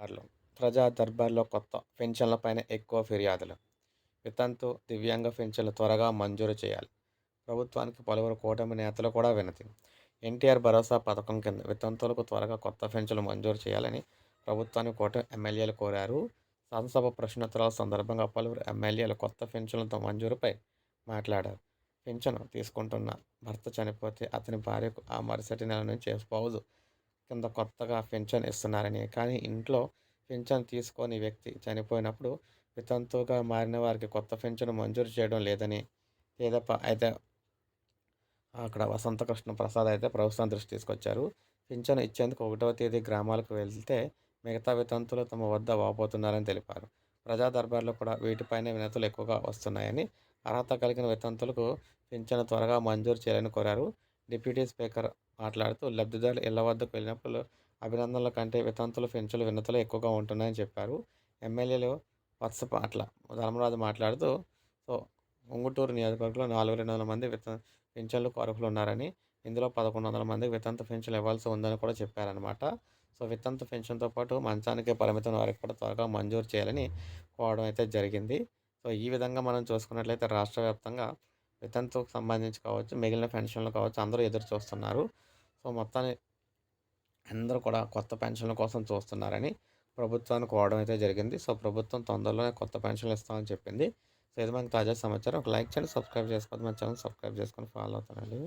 దర్బార్లు. ప్రజా దర్బార్‌లో కొత్త పెన్షన్లపైన ఎక్కువ ఫిర్యాదులు. వితంతు, దివ్యాంగ పెన్షన్లు త్వరగా మంజూరు చేయాలి. ప్రభుత్వానికి పలువురు కూటమి నేతలు కూడా వినతి. ఎన్టీఆర్ భరోసా పథకం కింద వితంతువులకు త్వరగా కొత్త పెన్షన్లు మంజూరు చేయాలని ప్రభుత్వాన్ని కూటమి ఎమ్మెల్యేలు కోరారు. శాసనసభ ప్రశ్నోత్తరాల సందర్భంగా పలువురు ఎమ్మెల్యేలు కొత్త పెన్షన్లతో మంజూరుపై మాట్లాడారు. పెన్షన్ తీసుకుంటున్న భర్త చనిపోతే అతని భార్యకు ఆ మరుసటి నెల నుంచి స్పౌజ్ కింద కొత్తగా పింఛన్ ఇస్తున్నారని, కానీ ఇంట్లో పింఛన్ తీసుకోని వ్యక్తి చనిపోయినప్పుడు వితంతువుగా మారిన వారికి కొత్త పింఛను మంజూరు చేయడం లేదని తెదేపా అయితే అక్కడ వసంతకృష్ణ ప్రసాద్ అయితే ప్రభుత్వం దృష్టి తీసుకొచ్చారు. పింఛను ఇచ్చేందుకు 1వ తేదీ గ్రామాలకు వెళ్తే మిగతా వితంతులు తమ వద్ద వాపోతున్నారని తెలిపారు. ప్రజా దర్బార్లో కూడా వీటిపైనే వినతులు ఎక్కువగా వస్తున్నాయని, అర్హత కలిగిన వితంతులకు పింఛను త్వరగా మంజూరు చేయాలని కోరారు. డిప్యూటీ స్పీకర్ మాట్లాడుతూ లబ్ధిదారులు ఇళ్ల వద్దకు వెళ్ళినప్పుడు అభినందనల కంటే వితంతుల పింఛన్లు వినతులే ఎక్కువగా ఉంటున్నాయని చెప్పారు. ఎమ్మెల్యేలు వత్సపాట్ల ధర్మరాజు మాట్లాడుతూ సో ఉంగుటూరు నియోజకవర్గంలో 4200 మంది పింఛన్లకు అర్హులున్నారని, ఇందులో 1100 మందికి వితంతు పెన్షన్లు ఇవ్వాల్సి ఉందని కూడా చెప్పారనమాట. సో వితంతు పెన్షన్‌తో పాటు మంచానికే పరిమితం వారికి కూడా త్వరగా మంజూరు చేయాలని కోవడం అయితే జరిగింది. సో ఈ విధంగా మనం చూసుకున్నట్లయితే రాష్ట్ర వ్యాప్తంగా వితంతువుకు సంబంధించి కావచ్చు, మిగిలిన పెన్షన్లు కావచ్చు అందరూ ఎదురు చూస్తున్నారు. సో మొత్తాన్ని అందరూ కూడా కొత్త పెన్షన్ల కోసం చూస్తున్నారని ప్రభుత్వాన్ని కోవడం అయితే జరిగింది. సో ప్రభుత్వం తొందరలోనే కొత్త పెన్షన్లు ఇస్తామని చెప్పింది. సో ఇది మనకు తాజా సమాచారం. ఒక లైక్ చేయండి, సబ్స్క్రైబ్ చేసుకోవద్దు. మన ఛానల్ సబ్స్క్రైబ్ చేసుకొని ఫాలో అవుతానండి.